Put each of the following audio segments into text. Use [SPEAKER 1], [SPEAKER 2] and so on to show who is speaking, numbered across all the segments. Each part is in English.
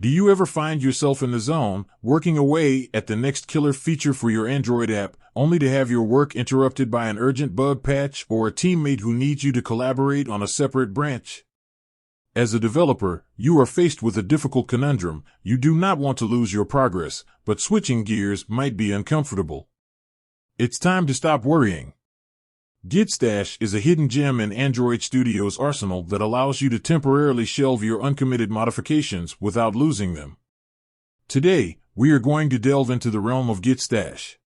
[SPEAKER 1] Do you ever find yourself in the zone, working away at the next killer feature for your Android app, only to have your work interrupted by an urgent bug patch or a teammate who needs you to collaborate on a separate branch? As a developer, you are faced with a difficult conundrum. You do not want to lose your progress, but switching gears might be uncomfortable. It's time to stop worrying. Git Stash is a hidden gem in Android Studio's arsenal that allows you to temporarily shelve your uncommitted modifications without losing them. Today, we are going to delve into the realm of Git Stash.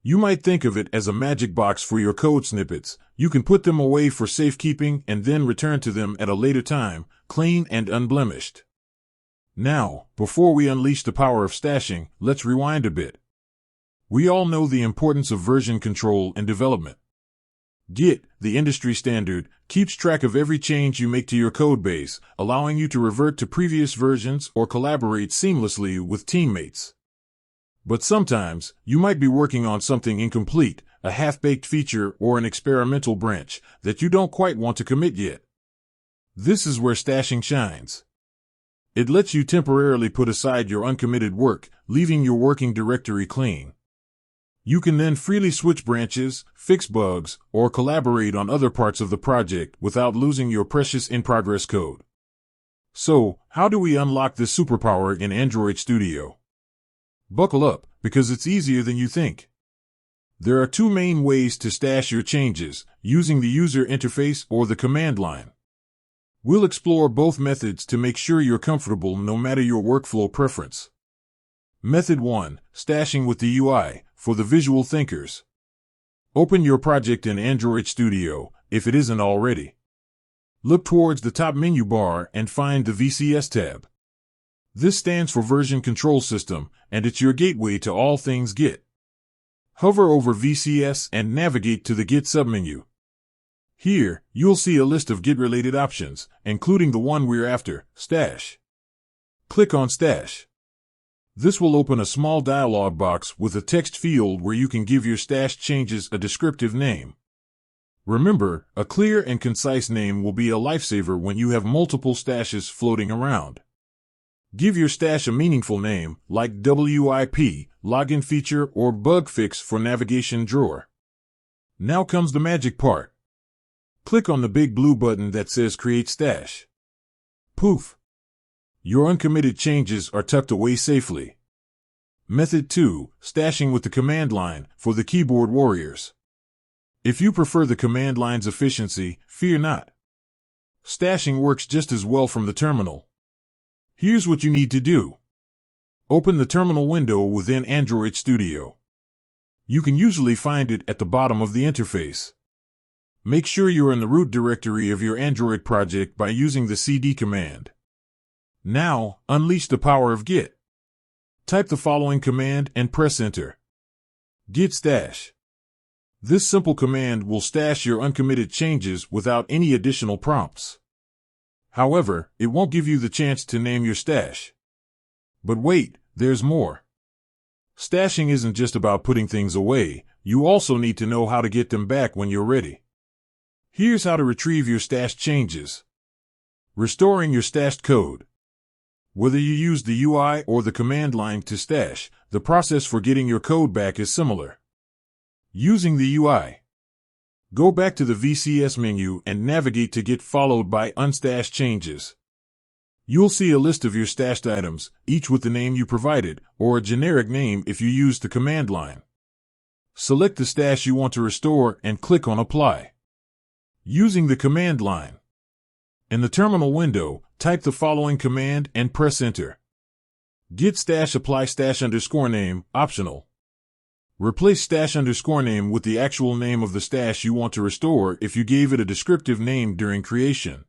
[SPEAKER 1] You might think of it as a magic box for your code snippets. You can put them away for safekeeping and then return to them at a later time, clean and unblemished. Now, before we unleash the power of stashing, let's rewind a bit. We all know the importance of version control and development. Git, the industry standard, keeps track of every change you make to your codebase, allowing you to revert to previous versions or collaborate seamlessly with teammates. But sometimes, you might be working on something incomplete, a half-baked feature or an experimental branch that you don't quite want to commit yet. This is where stashing shines. It lets you temporarily put aside your uncommitted work, leaving your working directory clean. You can then freely switch branches, fix bugs, or collaborate on other parts of the project without losing your precious in-progress code. So, how do we unlock this superpower in Android Studio? Buckle up, because it's easier than you think. There are two main ways to stash your changes, using the user interface or the command line. We'll explore both methods to make sure you're comfortable no matter your workflow preference. Method 1. Stashing with the UI, for the visual thinkers. Open your project in Android Studio, if it isn't already. Look towards the top menu bar and find the VCS tab. This stands for Version Control System, and it's your gateway to all things Git. Hover over VCS and navigate to the Git submenu. Here, you'll see a list of Git-related options, including the one we're after, Stash. Click on Stash. This will open a small dialog box with a text field where you can give your stashed changes a descriptive name. Remember, a clear and concise name will be a lifesaver when you have multiple stashes floating around. Give your stash a meaningful name, like WIP, login feature, or bug fix for navigation drawer. Now comes the magic part. Click on the big blue button that says Create Stash. Poof! Your uncommitted changes are tucked away safely. Method 2. Stashing with the command line, for the keyboard warriors. If you prefer the command line's efficiency, fear not. Stashing works just as well from the terminal. Here's what you need to do. Open the terminal window within Android Studio. You can usually find it at the bottom of the interface. Make sure you're in the root directory of your Android project by using the cd command. Now, unleash the power of Git. Type the following command and press Enter. Git Stash. This simple command will stash your uncommitted changes without any additional prompts. However, it won't give you the chance to name your stash. But wait, there's more. Stashing isn't just about putting things away, you also need to know how to get them back when you're ready. Here's how to retrieve your stashed changes. Restoring your stashed code. Whether you use the UI or the command line to stash, the process for getting your code back is similar. Using the UI. Go back to the VCS menu and navigate to Git followed by Unstashed Changes. You'll see a list of your stashed items, each with the name you provided, or a generic name if you use the command line. Select the stash you want to restore and click on Apply. Using the command line. In the terminal window, type the following command and press Enter. Git stash apply stash underscore name, optional. Replace stash underscore name with the actual name of the stash you want to restore if you gave it a descriptive name during creation.